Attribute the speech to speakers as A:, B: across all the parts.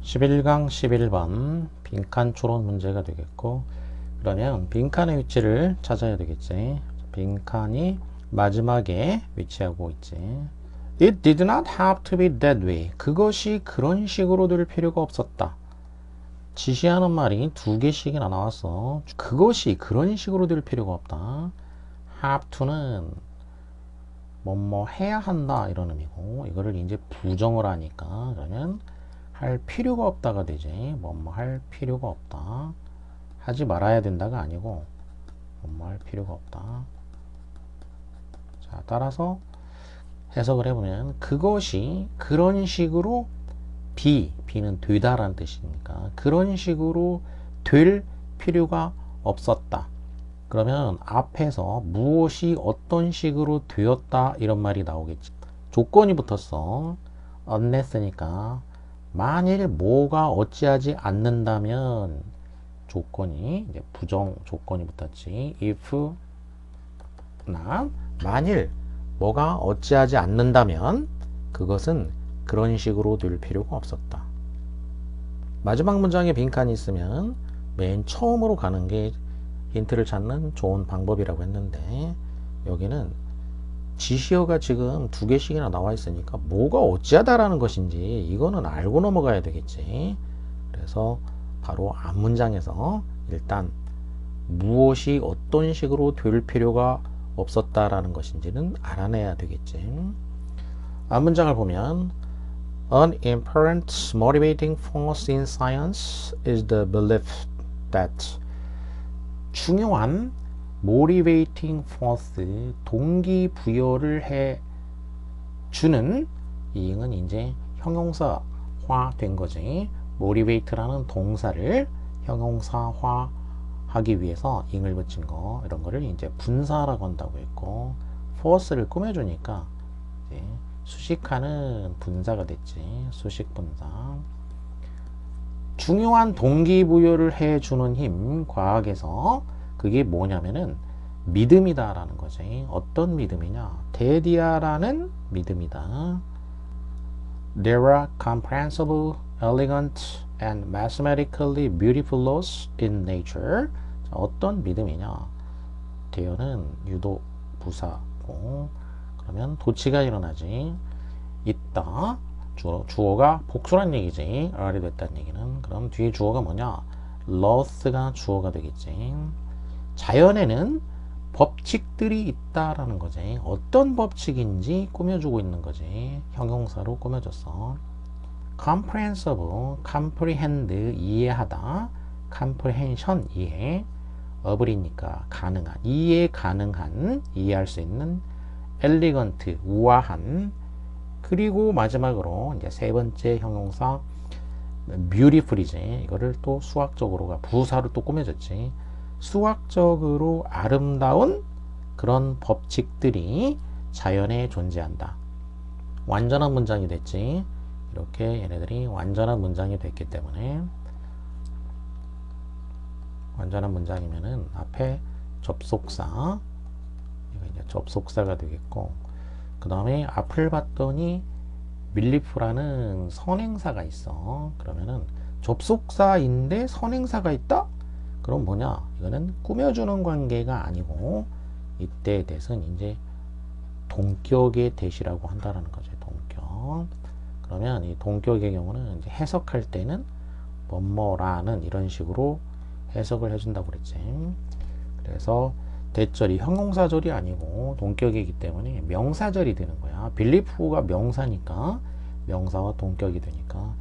A: 11강 11번 빈칸 추론 문제가 되겠고, 그러면 빈칸의 위치를 찾아야 되겠지. 빈칸이 마지막에 위치하고 있지. It did not have to be that way. 그것이 그런 식으로 될 필요가 없었다. 지시하는 말이 두 개씩이나 나왔어. 그것이 그런 식으로 될 필요가 없다. have to는 뭐뭐 해야 한다 이런 의미고, 이거를 이제 부정을 하니까 그러면 할 필요가 없다가 되지. 뭐뭐 할 필요가 없다. 하지 말아야 된다가 아니고 뭐뭐 할 필요가 없다. 자, 따라서 해석을 해보면 그것이 그런 식으로 B는 되다라는 뜻이니까 그런 식으로 될 필요가 없었다. 그러면 앞에서 무엇이 어떤 식으로 되었다 이런 말이 나오겠지. 조건이 붙었어. unless니까 만일 뭐가 어찌하지 않는다면, 조건이 이제 부정 조건이 붙었지. if not, 만일 뭐가 어찌하지 않는다면 그것은 그런 식으로 될 필요가 없었다. 마지막 문장에 빈칸이 있으면 맨 처음으로 가는 게 힌트를 찾는 좋은 방법이라고 했는데, 여기는 지시어가 지금 두 개씩이나 나와 있으니까 뭐가 어찌하다라는 것인지 이거는 알고 넘어가야 되겠지. 그래서 바로 앞 문장에서 일단 무엇이 어떤 식으로 될 필요가 없었다라는 것인지는 알아내야 되겠지. 앞 문장을 보면 An important motivating force in science is the belief that, 중요한 motivating force, 동기부여를 해 주는, 이응은 이제 형용사화 된 거지. motivate라는 동사를 형용사화 하기 위해서 ing을 붙인 거, 이런 거를 이제 분사라고 한다고 했고, force를 꾸며주니까 이제 수식하는 분사가 됐지. 수식 분사. 중요한 동기부여를 해주는 힘, 과학에서 그게 뭐냐면은 믿음이다 라는 거지. 어떤 믿음이냐? 데디아라는 믿음이다. There are comprehensible, elegant, and mathematically beautiful laws in nature. 자, 어떤 믿음이냐? 대어는 유도 부사고, 그러면 도치가 일어나지. 있다. 주어가 복수란 얘기지. R이 됐다는 얘기는. 그럼 뒤에 주어가 뭐냐? laws가 주어가 되겠지. 자연에는 법칙들이 있다라는 거지. 어떤 법칙인지 꾸며주고 있는 거지. 형용사로 꾸며줬어. comprehensive, comprehend, 이해하다. comprehension, 이해. 어블이니까 가능한, 이해 가능한, 이해할 수 있는. elegant, 우아한. 그리고 마지막으로 이제 세 번째 형용사 beautiful이지. 이거를 또 수학적으로가 부사로 또 꾸며졌지. 수학적으로 아름다운 그런 법칙들이 자연에 존재한다. 완전한 문장이 됐지. 이렇게 얘네들이 완전한 문장이 됐기 때문에, 완전한 문장이면은 앞에 접속사, 이거 이제 접속사가 되겠고, 그 다음에 앞을 봤더니 밀리프라는 선행사가 있어. 그러면은 접속사인데 선행사가 있다? 그럼 뭐냐? 이거는 꾸며주는 관계가 아니고, 이때 대은 이제 동격의 대시라고 한다라는 거죠. 동격. 그러면 이 동격의 경우는 이제 해석할 때는 뭐뭐라는 이런 식으로 해석을 해준다고 그랬지. 그래서 대절이 형용사절이 아니고 동격이기 때문에 명사절이 되는 거야. 빌리프가 명사니까 명사와 동격이 되니까,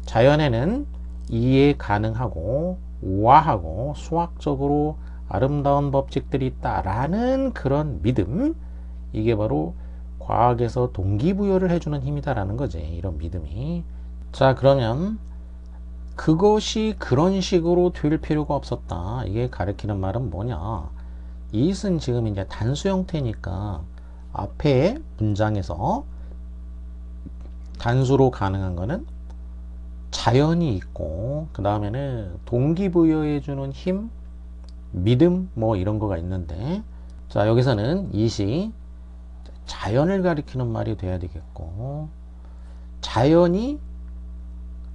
A: 자연에는 이해 가능하고 우아하고 수학적으로 아름다운 법칙들이 있다라는 그런 믿음, 이게 바로 과학에서 동기부여를 해주는 힘이다라는 거지. 이런 믿음이. 자, 그러면 그것이 그런 식으로 될 필요가 없었다. 이게 가리키는 말은 뭐냐? it은 지금 이제 단수 형태니까 앞에 문장에서 단수로 가능한 거는 자연이 있고, 그 다음에는 동기부여해주는 힘, 믿음, 뭐 이런 거가 있는데, 자, 여기서는 it이 자연을 가리키는 말이 돼야 되겠고, 자연이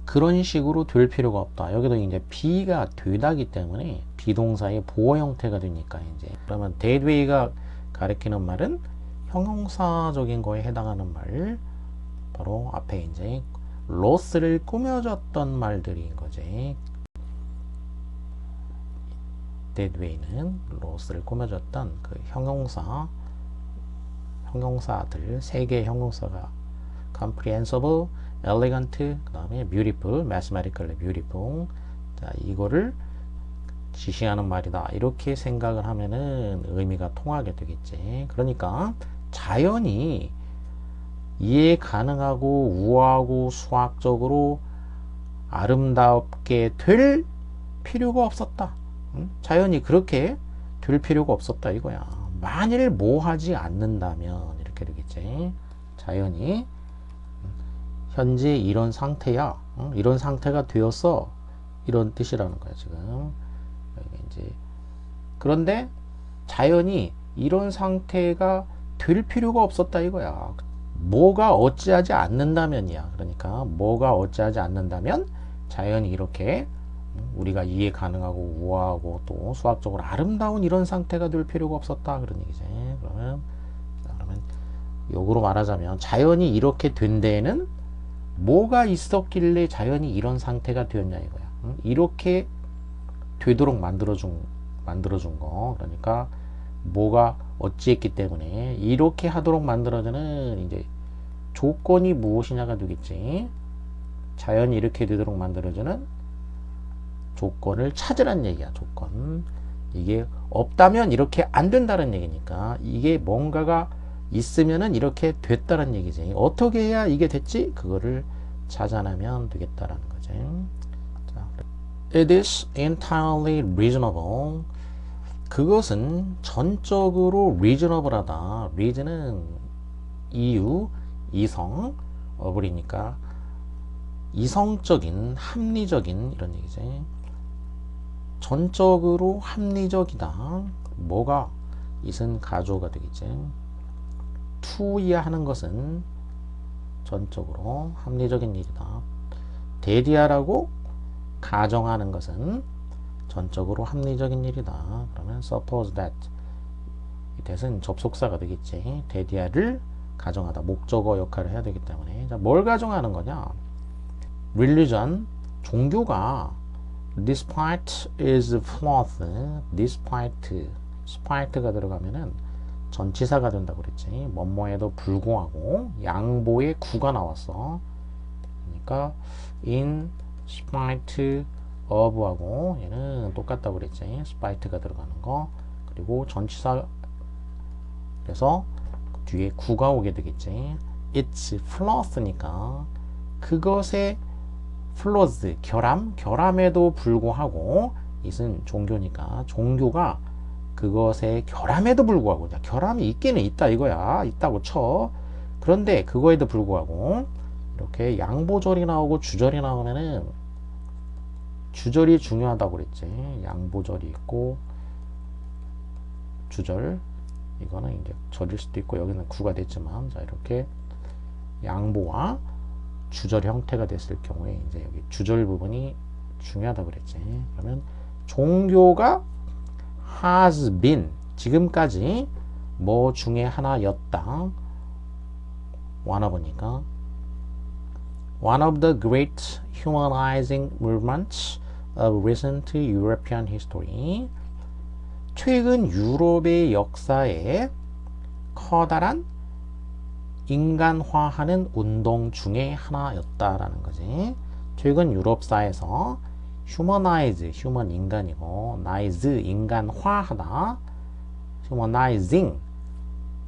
A: 그런 식으로 될 필요가 없다. 여기도 이제 be가 되다기 때문에 비동사의 보어 형태가 되니까 이제 그러면 that way가 가리키는 말은 형용사적인 거에 해당하는 말, 바로 앞에 이제 loss를 꾸며줬던 말들인 거지. that way는 loss를 꾸며줬던 그 형용사들 세 개의 형용사가 comprehensible, elegant, 그 다음에 beautiful, mathematically beautiful. 자, 이거를 지시하는 말이다. 이렇게 생각을 하면은 의미가 통하게 되겠지. 그러니까 자연이 이해 가능하고 우아하고 수학적으로 아름답게 될 필요가 없었다. 자연이 그렇게 될 필요가 없었다 이거야. 만일 뭐 하지 않는다면 이렇게 되겠지. 자연이 현재 이런 상태야. 이런 상태가 되었어. 이런 뜻이라는 거야, 지금. 이제 그런데 자연이 이런 상태가 될 필요가 없었다 이거야. 뭐가 어찌하지 않는다면이야. 그러니까 뭐가 어찌하지 않는다면 자연이 이렇게 우리가 이해 가능하고 우아하고 또 수학적으로 아름다운 이런 상태가 될 필요가 없었다 그런 얘기지. 그러면 역으로 말하자면 자연이 이렇게 된 데에는 뭐가 있었길래 자연이 이런 상태가 되었냐 이거야. 이렇게 되도록 만들어준 거. 그러니까 뭐가 어찌했기 때문에 이렇게 하도록 만들어주는 이제 조건이 무엇이냐가 되겠지. 자연이 이렇게 되도록 만들어주는 조건을 찾으란 얘기야. 조건. 이게 없다면 이렇게 안 된다는 얘기니까 이게 뭔가가 있으면은 이렇게 됐다는 얘기지. 어떻게 해야 이게 됐지? 그거를 찾아내면 되겠다라는 거지. 자, it is entirely reasonable. 그것은 전적으로 reasonable하다. reason은 이유, 이성, 어블이니까 이성적인, 합리적인 이런 얘기지. 전적으로 합리적이다. 뭐가? it은 가조가 되겠지. to야 하는 것은 전적으로 합리적인 일이다. 대디하라고 가정하는 것은 전적으로 합리적인 일이다. 그러면 suppose that 이 that은 접속사가 되겠지. 대디하를 가정하다. 목적어 역할을 해야 되기 때문에. 자, 뭘 가정하는 거냐? religion, 종교가 despite is flawed. despite가 들어가면은 전치사가 된다고 그랬지. 뭐뭐에도 불구하고 양보의 구가 나왔어. 그러니까 in spite of하고 얘는 똑같다고 그랬지. spite가 들어가는 거. 그리고 전치사 그래서 뒤에 구가 오게 되겠지. it's flawed니까 그것의 flaws 결함에도 불구하고 it은 종교니까 종교가 그것에 결함에도 불구하고 결함이 있기는 있다 이거야. 있다고 쳐. 그런데 그거에도 불구하고 이렇게 양보절이 나오고 주절이 나오면은 주절이 중요하다고 그랬지. 양보절이 있고 주절 이거는 이제 절일 수도 있고 여기는 구가 됐지만 자 이렇게 양보와 주절 형태가 됐을 경우에 이제 여기 주절 부분이 중요하다고 그랬지. 그러면 종교가 has been 지금까지 뭐 중에 하나였다. wanna보니까 one of the great humanizing movements of recent European history. 최근 유럽의 역사에 커다란 인간화하는 운동 중에 하나였다라는 거지. 최근 유럽사에서 humanize, human 인간이고 nize, 인간화하다. humanizing,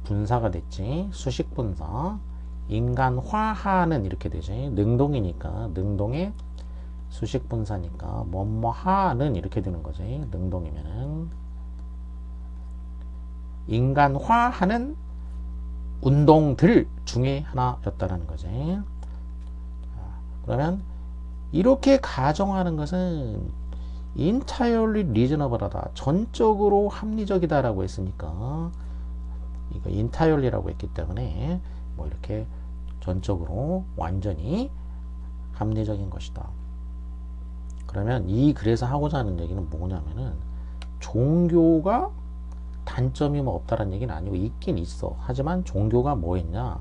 A: 분사가 됐지. 수식 분사. 인간화하는 이렇게 되지. 능동이니까 능동의 수식 분사니까 뭐뭐하는 이렇게 되는 거지. 능동이면은 인간화하는 운동들 중에 하나였다라는 거지. 그러면 이렇게 가정하는 것은 entirely reasonable하다. 전적으로 합리적이다라고 했으니까 이거 entirely라고 했기 때문에 뭐 이렇게 전적으로 완전히 합리적인 것이다. 그러면 이 글에서 하고자 하는 얘기는 뭐냐면은 종교가 단점이 뭐 없다라는 얘기는 아니고 있긴 있어. 하지만 종교가 뭐 했냐?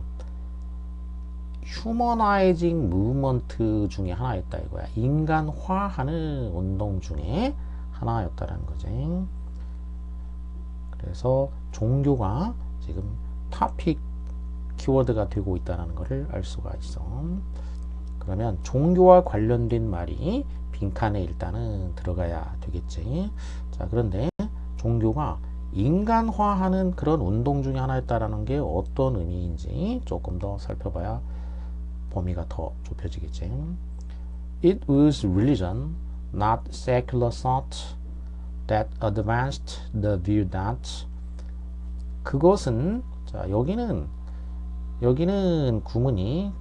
A: 휴머나이징 무브먼트 중에 하나였다 이거야. 인간화하는 운동 중에 하나였다라는 거지. 그래서 종교가 지금 토픽 키워드가 되고 있다는 것을 알 수가 있어. 그러면 종교와 관련된 말이 빈칸에 일단은 들어가야 되겠지. 자, 그런데 종교가 인간화하는 그런 운동 중에 하나였다라는 게 어떤 의미인지 조금 더 살펴봐야 범위가 더 좁혀지겠지. It was religion, not secular thought, that advanced the view that 그것은 자 여기는 구문이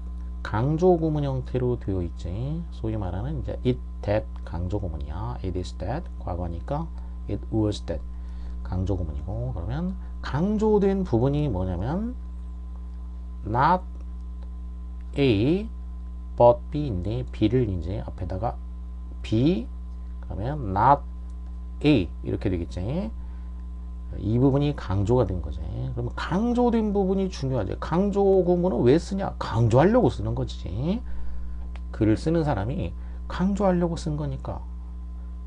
A: 강조 구문 형태로 되어 있지. 소위 말하는 이제 it that 강조 구문이야. It is that 과거니까 it was that 강조 구문이고, 그러면 강조된 부분이 뭐냐면 not A but B인데 B를 이제 앞에다가 B 그러면 not A 이렇게 되겠지. 이 부분이 강조가 된 거지. 그러면 강조된 부분이 중요하지. 강조 구문은 왜 쓰냐? 강조하려고 쓰는 거지. 글을 쓰는 사람이 강조하려고 쓴 거니까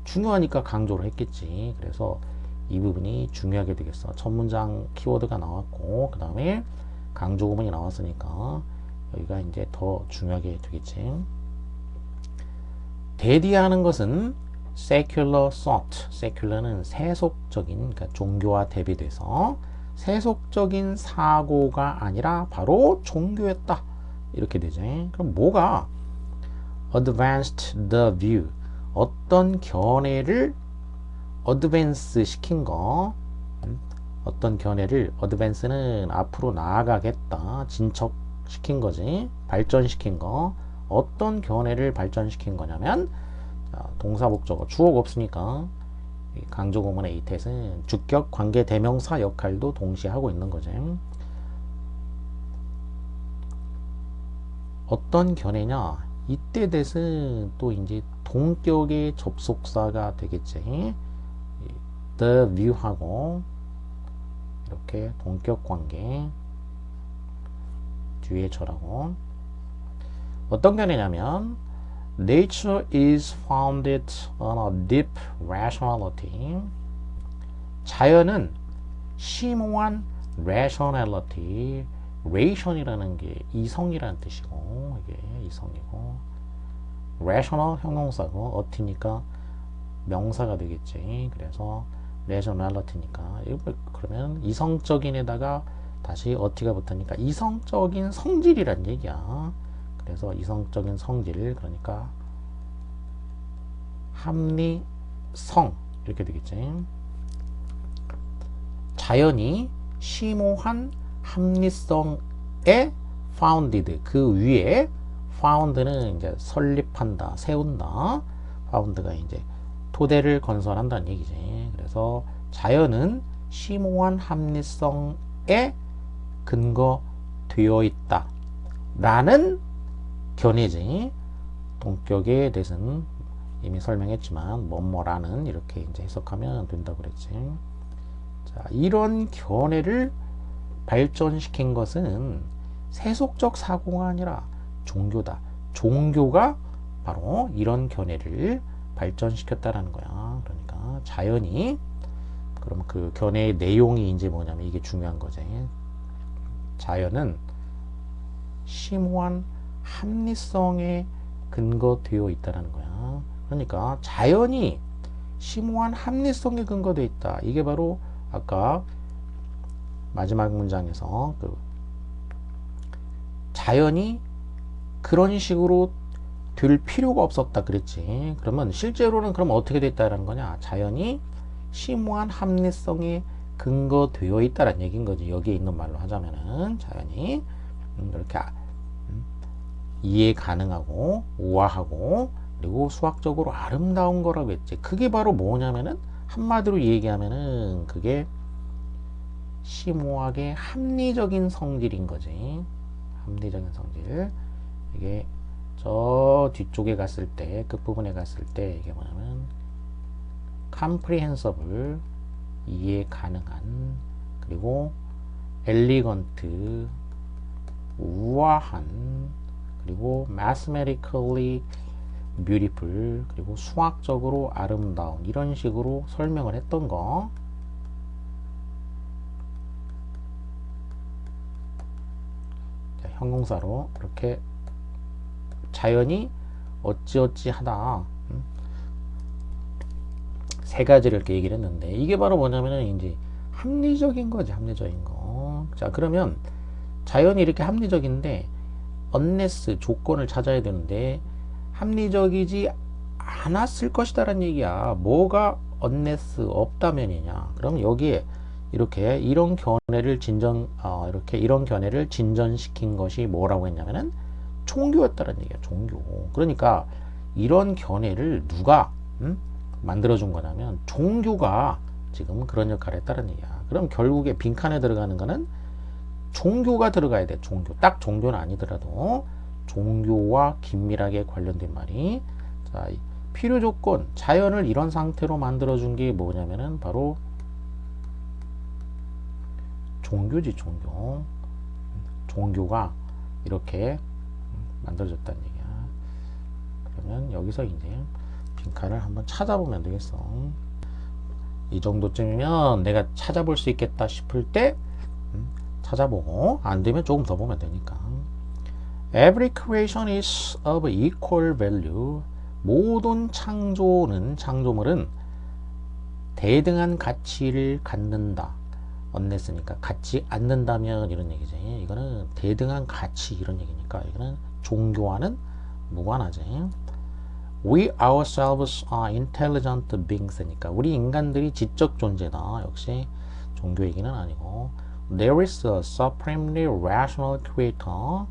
A: 중요하니까 강조를 했겠지. 그래서 이 부분이 중요하게 되겠어. 첫 문장 키워드가 나왔고 그 다음에 강조 구문이 나왔으니까 여기가 이제 더 중요하게 되겠지. 대디하는 것은 secular thought, secular는 세속적인, 그러니까 종교와 대비돼서 세속적인 사고가 아니라 바로 종교였다 이렇게 되지. 그럼 뭐가 advanced the view, 어떤 견해를 advance 시킨 거, 어떤 견해를 advance는 앞으로 나아가겠다, 진척시킨 거지, 발전시킨 거. 어떤 견해를 발전시킨 거냐면 동사 목적어 주어가 없으니까 강조 구문의 이텟은 주격 관계 대명사 역할도 동시에 하고 있는 거지. 어떤 견해냐? 이때 대신 또 이제 동격의 접속사가 되겠지. the view하고 이렇게 동격 관계 뒤에 절하고. 어떤 견해냐면 Nature is founded on a deep rationality. 자연은 심오한 rationality, ration이라는 게 이성이라는 뜻이고, 이게 이성이고, rational 형용사고, 어티니까 명사가 되겠지. 그래서 rationality니까, 그러면 이성적인에다가 다시 어티가 붙으니까 이성적인 성질이란 얘기야. 그래서 이성적인 성질, 그러니까 합리성 이렇게 되겠지. 자연이 심오한 합리성에 founded, 그 위에 found는 이제 설립한다, 세운다. found가 이제 토대를 건설한다는 얘기지. 그래서 자연은 심오한 합리성에 근거되어 있다 라는 견해지. 동격에 대해서는 이미 설명했지만 뭐뭐라는 이렇게 이제 해석하면 된다고 그랬지. 자, 이런 견해를 발전시킨 것은 세속적 사고가 아니라 종교다. 종교가 바로 이런 견해를 발전시켰다라는 거야. 그러니까 자연이, 그럼 그 견해의 내용이 이제 뭐냐면 이게 중요한 거지. 자연은 심오한 합리성에 근거되어 있다는 거야. 그러니까 자연이 심오한 합리성에 근거되어 있다. 이게 바로 아까 마지막 문장에서 그 자연이 그런 식으로 될 필요가 없었다 그랬지. 그러면 실제로는 그럼 어떻게 됐다라는 거냐? 자연이 심오한 합리성에 근거되어 있다라는 얘기인 거지. 여기에 있는 말로 하자면은 자연이 이렇게 이해 가능하고 우아하고 그리고 수학적으로 아름다운 거라고 했지. 그게 바로 뭐냐면은 한마디로 얘기하면은 그게 심오하게 합리적인 성질인 거지. 합리적인 성질. 이게 저 뒤쪽에 갔을 때, 끝부분에 갔을 때 이게 뭐냐면 comprehensible, 이해 가능한, 그리고 elegant, 우아한, 그리고 mathematically beautiful, 그리고 수학적으로 아름다운, 이런 식으로 설명을 했던 거. 자, 형용사로 이렇게 자연이 어찌어찌 하다, 세 가지를 이렇게 얘기를 했는데, 이게 바로 뭐냐면은 이제 합리적인 거지, 합리적인 거. 자, 그러면 자연이 이렇게 합리적인데 unless, 조건을 찾아야 되는데 합리적이지 않았을 것이다라는 얘기야. 뭐가 unless, 없다면이냐. 그럼 여기에 이렇게 이런 견해를 진전시킨 것이 뭐라고 했냐면은 종교였다는 얘기야. 종교. 그러니까 이런 견해를 누가 만들어준 거냐면 종교가 지금 그런 역할을 했다는 얘기야. 그럼 결국에 빈칸에 들어가는 거는 종교가 들어가야 돼. 종교. 딱 종교는 아니더라도 종교와 긴밀하게 관련된 말이. 자, 필요 조건, 자연을 이런 상태로 만들어준 게 뭐냐면은 바로 종교지, 종교. 종교가 이렇게 만들어졌다는 얘기야. 그러면 여기서 이제 빈칸을 한번 찾아보면 되겠어. 이 정도쯤이면 내가 찾아볼 수 있겠다 싶을 때 찾아보고, 안 되면 조금 더 보면 되니까. Every creation is of equal value. 모든 창조물은 대등한 가치를 갖는다. unless니까 갖지 않는다면 이런 얘기지. 이거는 대등한 가치 이런 얘기니까 이거는 종교와는 무관하지. We ourselves are intelligent beings. 니까 우리 인간들이 지적 존재다. 역시 종교 얘기는 아니고. There is a supremely rational creator.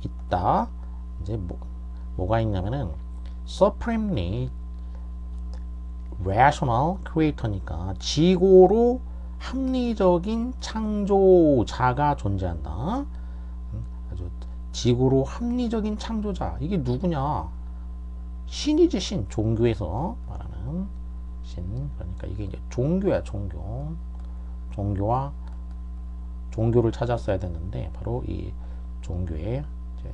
A: 있다. 이제 뭐가 있냐면은 supremely rational creator니까 지고로 합리적인 창조자가 존재한다. 아주 지고로 합리적인 창조자. 이게 누구냐? 신이지, 신. 종교에서 말하는 신. 그러니까 이게 이제 종교야, 종교. 종교를 찾았어야 됐는데 바로 이 종교의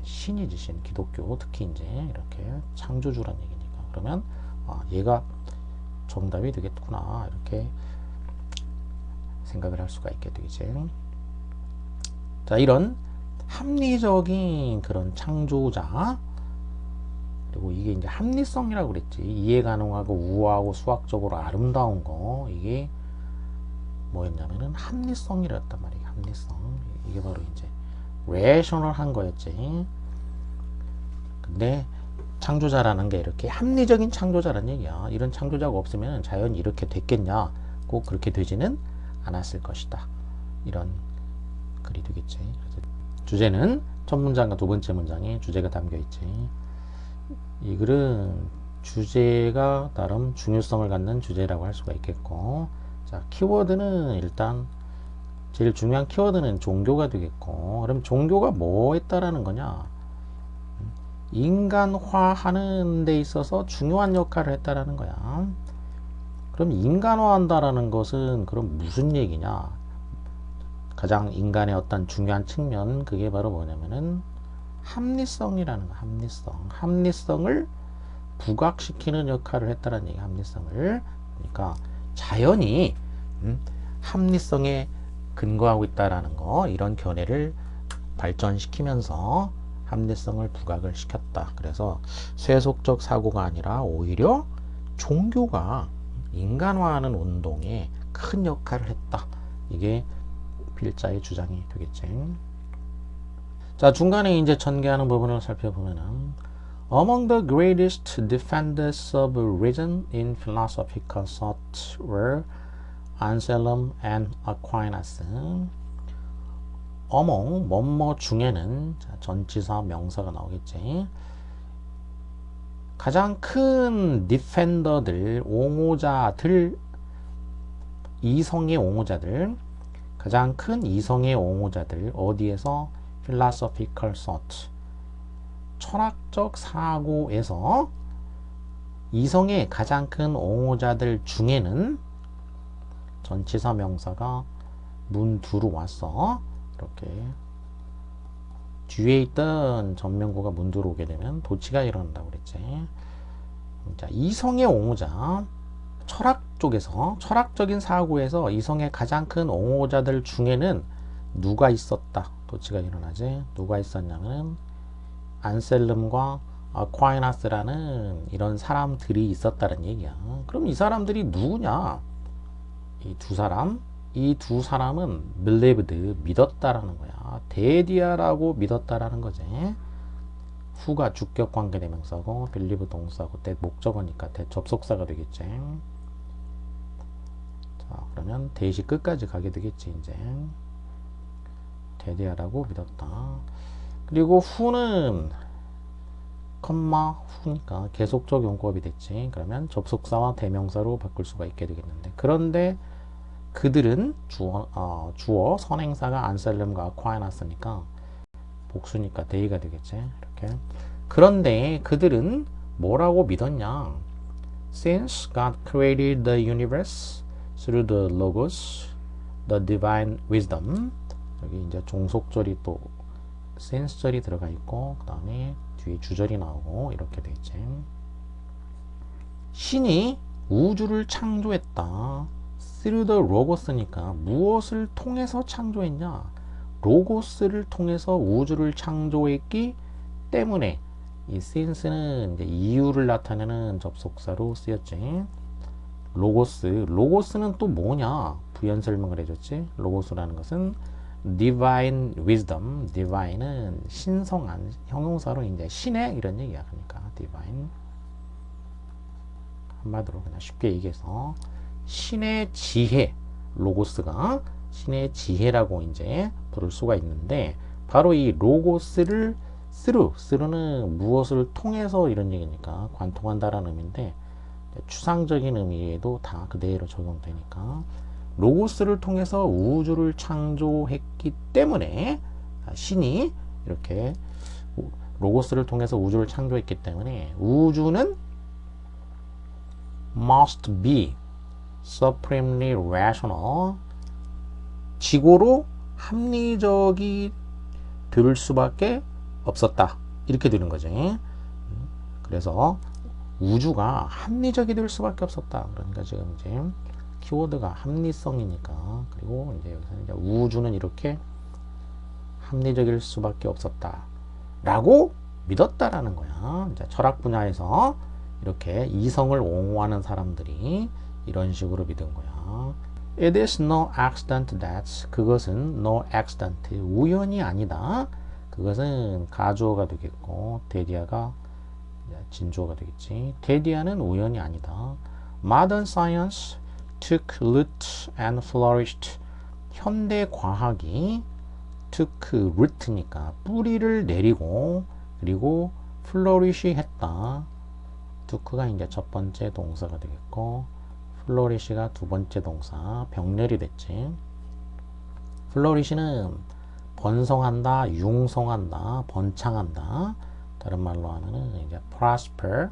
A: 신이지, 신. 기독교 특히 이제 이렇게 창조주란 얘기니까. 그러면 얘가 정답이 되겠구나, 이렇게 생각을 할 수가 있게 되지. 자, 이런 합리적인 그런 창조자, 그리고 이게 이제 합리성이라고 그랬지. 이해 가능하고 우아하고 수학적으로 아름다운 거, 이게 뭐였냐면은 합리성이랬단 말이에요. 합리성. 이게 바로 이제 레이셔널한 거였지. 근데 창조자라는 게 이렇게 합리적인 창조자란 얘기야. 이런 창조자가 없으면 자연이 이렇게 됐겠냐? 꼭 그렇게 되지는 않았을 것이다. 이런 글이 되겠지. 그래서 주제는 첫 문장과 두 번째 문장에 주제가 담겨 있지. 이 글은 주제가 나름 중요성을 갖는 주제라고 할 수가 있겠고, 자, 키워드는 일단 제일 중요한 키워드는 종교가 되겠고, 그럼 종교가 뭐 했다라는 거냐? 인간화하는 데 있어서 중요한 역할을 했다라는 거야. 그럼 인간화한다라는 것은 그럼 무슨 얘기냐? 가장 인간의 어떤 중요한 측면, 그게 바로 뭐냐면은 합리성이라는 거. 합리성을 부각시키는 역할을 했다라는 얘기. 합리성을. 그러니까 자연이 합리성에 근거하고 있다라는 거, 이런 견해를 발전시키면서 합리성을 부각을 시켰다. 그래서 세속적 사고가 아니라 오히려 종교가 인간화하는 운동에 큰 역할을 했다. 이게 필자의 주장이 되겠지. 자, 중간에 이제 전개하는 부분을 살펴보면은 Among the greatest defenders of reason in philosophical thought were Anselm and Aquinas. Among 뭐뭐 중에는, 자, 전치사 명사가 나오겠지. 가장 큰 디펜더들, 옹호자들, 이성의 옹호자들, 가장 큰 이성의 옹호자들, 어디에서? philosophical thought, 철학적 사고에서 이성의 가장 큰 옹호자들 중에는 전치사 명사가 문두로 왔어. 이렇게 뒤에 있던 전명구가 문두로 오게 되면 도치가 일어난다고 그랬지. 자, 이성의 옹호자, 철학 쪽에서, 철학적인 사고에서 이성의 가장 큰 옹호자들 중에는 누가 있었다. 도치가 일어나지. 누가 있었냐면 안셀름과 아퀴나스라는 이런 사람들이 있었다는 얘기야. 그럼 이 사람들이 누구냐? 이 두 사람, 이 두 사람은 believed, 믿었다라는 거야. 데디아라고 믿었다라는 거지. 후가 주격 관계대명사고 believe 동사고 대 목적어니까 대 접속사가 되겠지. 자, 그러면 대시 끝까지 가게 되겠지. 이제 데디아라고 믿었다. 그리고 후는 컴마 후니까 계속적 용법이 됐지. 그러면 접속사와 대명사로 바꿀 수가 있게 되겠는데, 그런데 그들은 주어 선행사가 안셀름과 아퀴나스니까 복수니까 데이가 되겠지. 이렇게. 그런데 그들은 뭐라고 믿었냐? Since God created the universe through the logos, the divine wisdom. 여기 이제 종속절이 또 since절이 들어가 있고, 그 다음에 뒤에 주절이 나오고 이렇게 돼 있지. 신이 우주를 창조했다. through the logos니까 무엇을 통해서 창조했냐? 로고스를 통해서 우주를 창조했기 때문에 이 since는 이제 이유를 나타내는 접속사로 쓰였지. 로고스는 또 뭐냐? 부연 설명을 해줬지. 로고스라는 것은 divine wisdom, divine은 신성한 형용사로 이제 신의 이런 얘기야. 그러니까 divine 한마디로 그냥 쉽게 얘기해서 신의 지혜, 로고스가 신의 지혜라고 이제 부를 수가 있는데, 바로 이 로고스를 through는 무엇을 통해서 이런 얘기니까 관통한다라는 의미인데, 추상적인 의미에도 다 그대로 적용되니까 로고스를 통해서 우주를 창조했기 때문에 신이 이렇게 로고스를 통해서 우주를 창조했기 때문에 우주는 must be supremely rational, 지고로 합리적이 될 수밖에 없었다. 이렇게 되는 거지. 그래서 우주가 합리적이 될 수밖에 없었다. 그러니까 지금 이제 키워드가 합리성이니까, 그리고 이제 여기서 이제 우주는 이렇게 합리적일 수밖에 없었다 라고 믿었다라는 거야. 이제 철학 분야에서 이렇게 이성을 옹호하는 사람들이 이런 식으로 믿은 거야. It is no accident that, 그것은 no accident, 우연이 아니다. 그것은 가주어가 되겠고 데디아가 진주어가 되겠지. 데디아는 우연이 아니다. Modern science took root and flourished. 현대 과학이 took root니까 뿌리를 내리고, 그리고 flourish 했다. took가 이제 첫 번째 동사가 되겠고, flourish가 두 번째 동사, 병렬이 됐지. flourish는 번성한다, 융성한다, 번창한다. 다른 말로 하면은 이제 prosper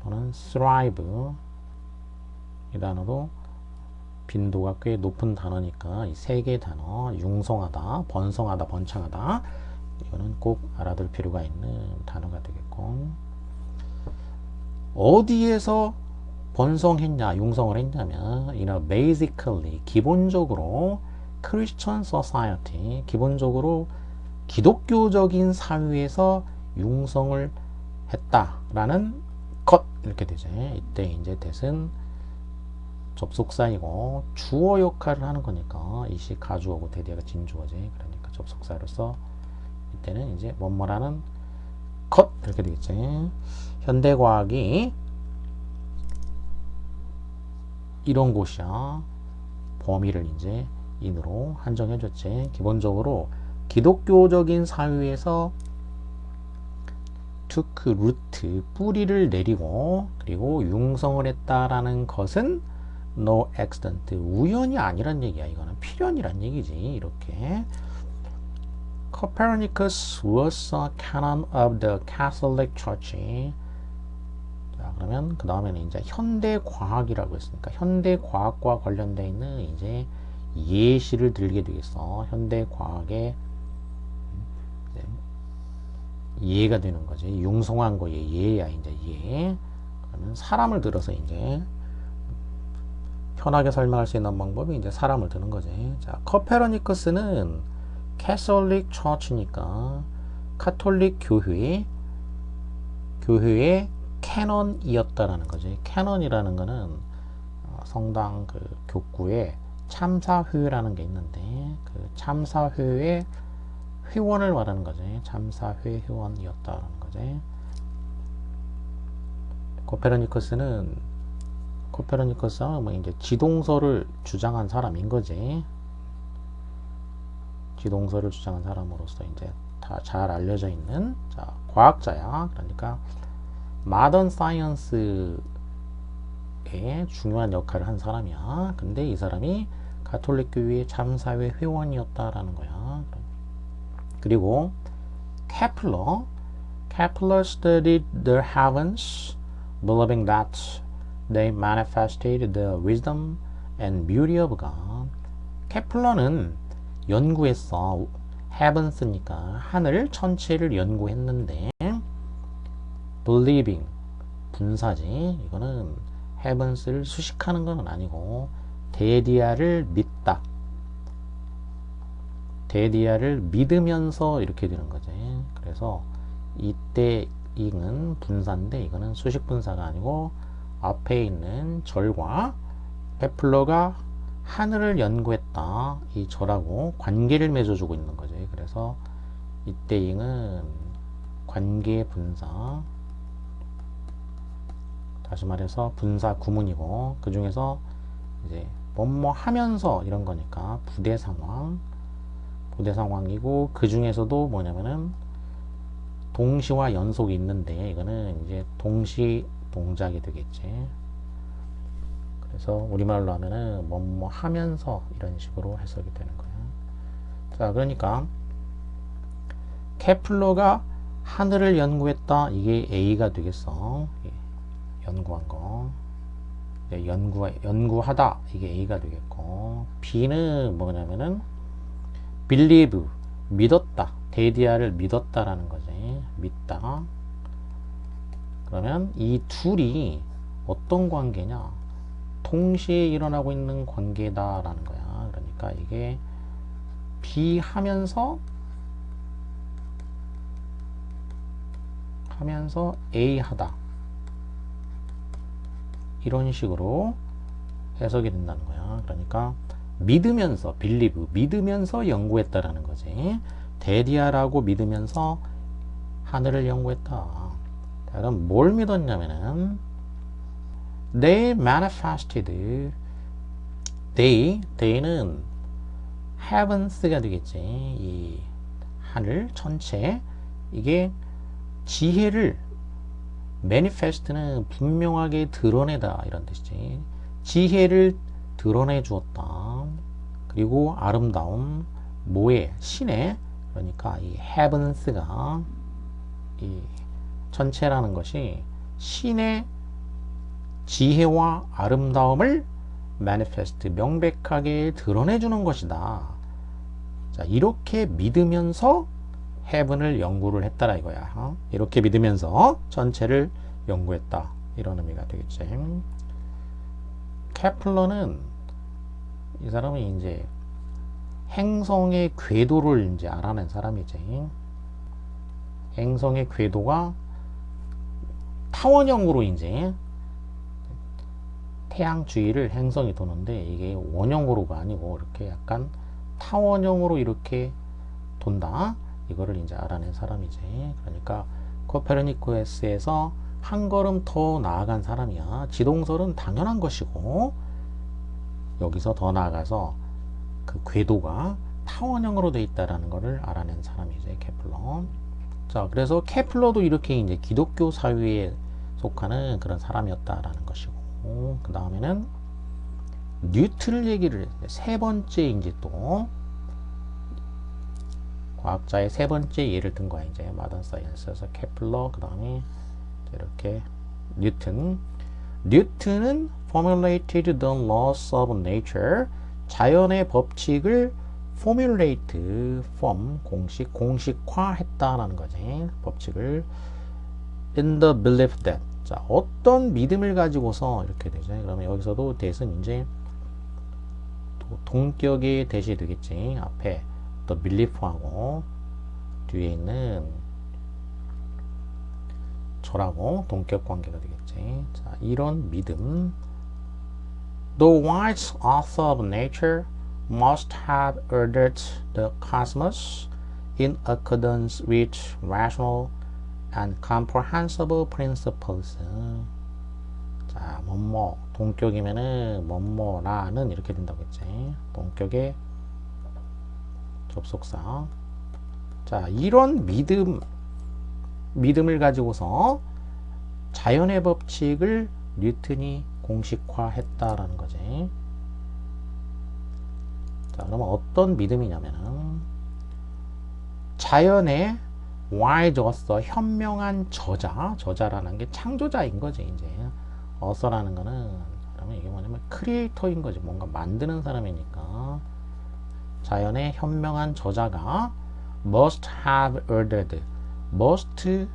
A: 또는 thrive 이 단어도 빈도가 꽤 높은 단어니까 이 세 개의 단어, 융성하다, 번성하다, 번창하다, 이거는 꼭 알아둘 필요가 있는 단어가 되겠고, 어디에서 번성했냐, 융성을 했냐면 basically, 기본적으로 Christian society, 기본적으로 기독교적인 사회에서 융성을 했다라는 것, 이렇게 되죠. 이때 이제 that은 접속사이고 주어 역할을 하는 거니까 이시 가주어고 데디아가 진주어지. 그러니까 접속사로서 이때는 이제 뭐뭐라는 것, 이렇게 되겠지. 현대과학이 이런 곳이야. 범위를 이제 인으로 한정해줬지. 기본적으로 기독교적인 사회에서 took root, 뿌리를 내리고, 그리고 융성을 했다라는 것은 no accident, 우연이 아니란 얘기야. 이거는 필연이란 얘기지. 이렇게 Copernicus was a canon of the Catholic Church. 자, 그러면 그 다음에는 이제 현대 과학이라고 했으니까 현대 과학과 관련되어 있는 이제 예시를 들게 되겠어. 현대 과학의 예가 되는 거지. 융성한 거에 예야 이제 예. 그러면 사람을 들어서 이제 편하게 설명할 수 있는 방법이 이제 사람을 드는 거지. 자, 코페르니쿠스는 캐톨릭 처치니까 카톨릭 교회의 캐논이었다라는 거지. 캐논이라는 거는 성당 그 교구에 참사회라는 게 있는데 그 참사회의 회원을 말하는 거지. 참사회 회원이었다라는 거지. 코페르니쿠스는 뭐 이제 지동설을 주장한 사람인 거지. 지동설을 주장한 사람으로서 이제 다 잘 알려져 있는 자, 과학자야. 그러니까 마던 사이언스에 중요한 역할을 한 사람이야. 근데 이 사람이 가톨릭 교회의 참사회 회원이었다라는 거야. 그리고 Kepler studied the heavens, believing that they manifested the wisdom and beauty of God. 케플러는 연구했어. heavens니까 하늘 전체를 연구했는데 believing 분사지. 이거는 heavens를 수식하는 건 아니고 데디아를 믿다. 데디아를 믿으면서 이렇게 되는 거지. 그래서 이때 이는 분사인데 이거는 수식 분사가 아니고 앞에 있는 절과 케플러가 하늘을 연구했다. 이 절하고 관계를 맺어주고 있는 거지. 그래서 이때 이는 관계 분사. 다시 말해서 분사 구문이고 그 중에서 이제 뭐뭐 하면서 이런 거니까 부대 상황이고 그 중에서도 뭐냐면은 동시와 연속이 있는데 이거는 이제 동시 동작이 되겠지. 그래서 우리말로 하면은 뭐뭐 하면서 이런 식으로 해석이 되는 거야. 자, 그러니까 케플러가 하늘을 연구했다. 이게 A가 되겠어. 연구한 거. 연구하다. 이게 A가 되겠고 B는 뭐냐면은 believe 믿었다. 데디아를 믿었다라는 거지. 믿다. 그러면 이 둘이 어떤 관계냐? 동시에 일어나고 있는 관계다라는 거야. 그러니까 이게 B 하면서 A 하다. 이런 식으로 해석이 된다는 거야. 그러니까 믿으면서 believe 믿으면서 연구했다라는 거지. 데디아라고 믿으면서 하늘을 연구했다. 자, 그럼 뭘 믿었냐면은 they manifested they는 heavens가 되겠지. 이 하늘 전체 이게 지혜를 manifest는 분명하게 드러내다 이런 뜻이지. 지혜를 드러내 주었다. 그리고 아름다움 뭐에 신의 그러니까 이 heavens가 이 전체라는 것이 신의 지혜와 아름다움을 manifest 명백하게 드러내주는 것이다. 자, 이렇게 믿으면서 heaven을 연구를 했다라 이거야. 이렇게 믿으면서 전체를 연구했다. 이런 의미가 되겠지. 케플러는 이 사람은 이제 행성의 궤도를 이제 알아낸 사람이지. 행성의 궤도가 타원형으로 이제 태양 주위를 행성이 도는데 이게 원형으로가 아니고 이렇게 약간 타원형으로 이렇게 돈다. 이거를 이제 알아낸 사람이지. 그러니까 코페르니쿠스에서 한 걸음 더 나아간 사람이야. 지동설은 당연한 것이고 여기서 더 나아가서 그 궤도가 타원형으로 되어 있다라는 것을 알아낸 사람이지, 케플러. 자, 그래서 케플러도 이렇게 이제 기독교 사회에 속하는 그런 사람이었다라는 것이고, 그 다음에는 뉴턴을 얘기를 세 번째 이제 또 과학자의 세 번째 예를 든 거야. 이제 모던 사이언스에서 케플러, 그 다음에 이렇게 뉴턴. 뉴턴은 formulated the laws of nature. 자연의 법칙을 formulate, form, 공식화했다라는 거지. 법칙을 in the belief that. 자, 어떤 믿음을 가지고서 이렇게 되죠. 그러면 여기서도 that은 이제 동격의 that이 되겠지. 앞에 the belief하고 뒤에 있는 저라고 동격 관계가 되겠지. 자, 이런 믿음. The wise author of nature must have ordered the cosmos in accordance with rational and comprehensible principles. 자, 뭐뭐 동격이면은 뭐뭐라는 이렇게 된다고 했지. 동격의 접속사. 자, 이런 믿음을 가지고서 자연의 법칙을 뉴턴이 공식화했다라는 거지. 자, 그러면 어떤 믿음이냐면은 자연의 wise author, 현명한 저자라는 게 창조자인 거지. 이제 author라는 거는 그러면 이게 뭐냐면 크리에이터인 거지. 뭔가 만드는 사람이니까. 자연의 현명한 저자가 must have ordered, must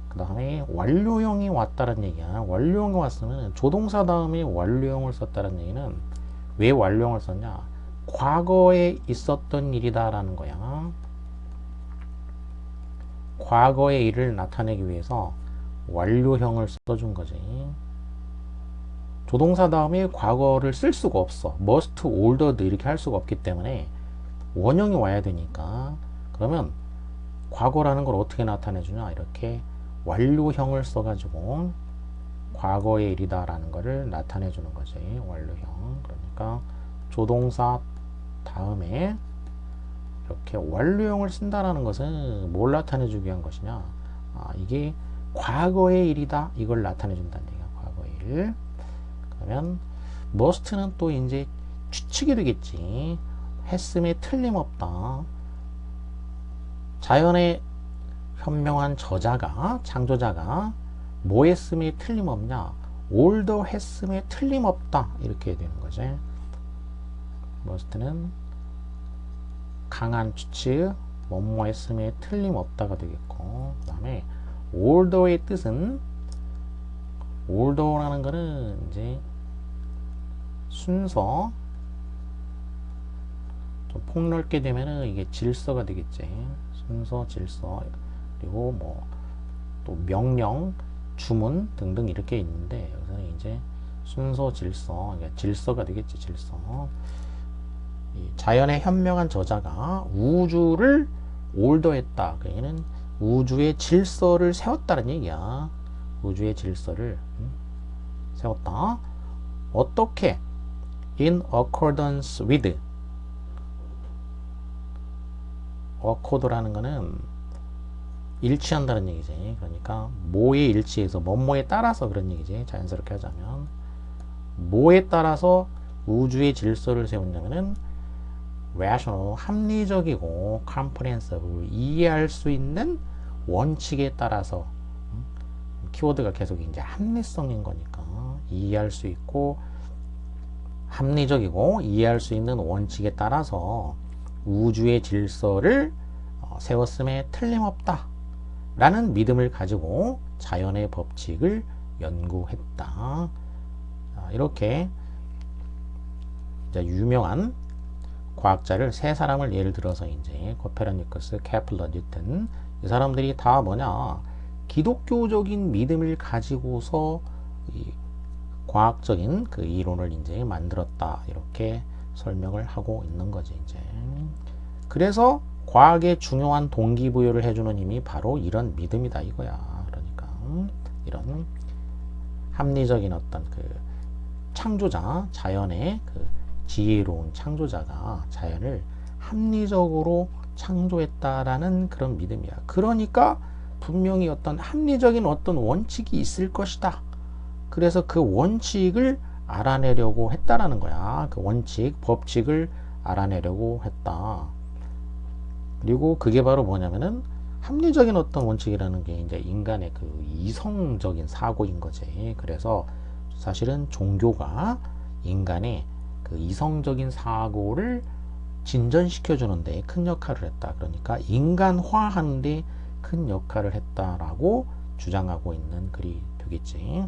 A: 그 다음에 완료형이 왔다는 얘기야. 완료형이 왔으면 조동사 다음에 완료형을 썼다는 얘기는 왜 완료형을 썼냐? 과거에 있었던 일이다 라는 거야. 과거의 일을 나타내기 위해서 완료형을 써준 거지. 조동사 다음에 과거를 쓸 수가 없어. must, ordered 이렇게 할 수가 없기 때문에 원형이 와야 되니까. 그러면 과거라는 걸 어떻게 나타내주냐? 이렇게 완료형을 써가지고 과거의 일이다 라는 거를 나타내주는 거지. 완료형. 그러니까 조동사 다음에 이렇게 완료형을 쓴다라는 것은 뭘 나타내주기 위한 것이냐? 이게 과거의 일이다. 이걸 나타내준다는 얘기야. 과거의 일. 그러면 must는 또 이제 추측이 되겠지. 했음에 틀림없다. 자연의 현명한 저자가, 창조자가 뭐 했음에 틀림없냐? older 했음에 틀림없다. 이렇게 되는 거지. must는 강한 추측, 뭐뭐 했음에 틀림없다가 되겠고, 그 다음에 older의 뜻은 older라는 거는 이제 순서, 좀 폭넓게 되면은 이게 질서가 되겠지. 순서, 질서, 그리고 뭐 또 명령, 주문 등등 이렇게 있는데 여기서는 이제 순서, 질서, 그러니까 질서가 되겠지. 질서. 이 자연의 현명한 저자가 우주를 올더했다. 그러니까 우주의 질서를 세웠다는 얘기야. 우주의 질서를 세웠다. 어떻게? In accordance with. accord라는 거는 일치한다는 얘기지. 그러니까 뭐에 일치해서 뭐뭐에 따라서 그런 얘기지. 자연스럽게 하자면 뭐에 따라서 우주의 질서를 세웠냐면은 rational, 합리적이고 comprehensible, 이해할 수 있는 원칙에 따라서. 키워드가 계속 이제 합리성인 거니까 이해할 수 있고 합리적이고 이해할 수 있는 원칙에 따라서 우주의 질서를 세웠음에 틀림없다 라는 믿음을 가지고 자연의 법칙을 연구했다. 이렇게 유명한 과학자를 세 사람을 예를 들어서 이제 코페르니쿠스, 케플러, 뉴턴, 이 사람들이 다 뭐냐? 기독교적인 믿음을 가지고서 이 과학적인 그 이론을 이제 만들었다. 이렇게 설명을 하고 있는 거지, 이제. 그래서 과학의 중요한 동기부여를 해주는 힘이 바로 이런 믿음이다, 이거야. 그러니까 이런 합리적인 어떤 그 창조자, 자연의 그 지혜로운 창조자가 자연을 합리적으로 창조했다라는 그런 믿음이야. 그러니까 분명히 어떤 합리적인 어떤 원칙이 있을 것이다. 그래서 그 원칙을 알아내려고 했다라는 거야. 그 원칙, 법칙을 알아내려고 했다. 그리고 그게 바로 뭐냐면은 합리적인 어떤 원칙이라는 게 이제 인간의 그 이성적인 사고인 거지. 그래서 사실은 종교가 인간의 그 이성적인 사고를 진전시켜 주는데 큰 역할을 했다. 그러니까 인간화하는데 큰 역할을 했다라고 주장하고 있는 글이 되겠지.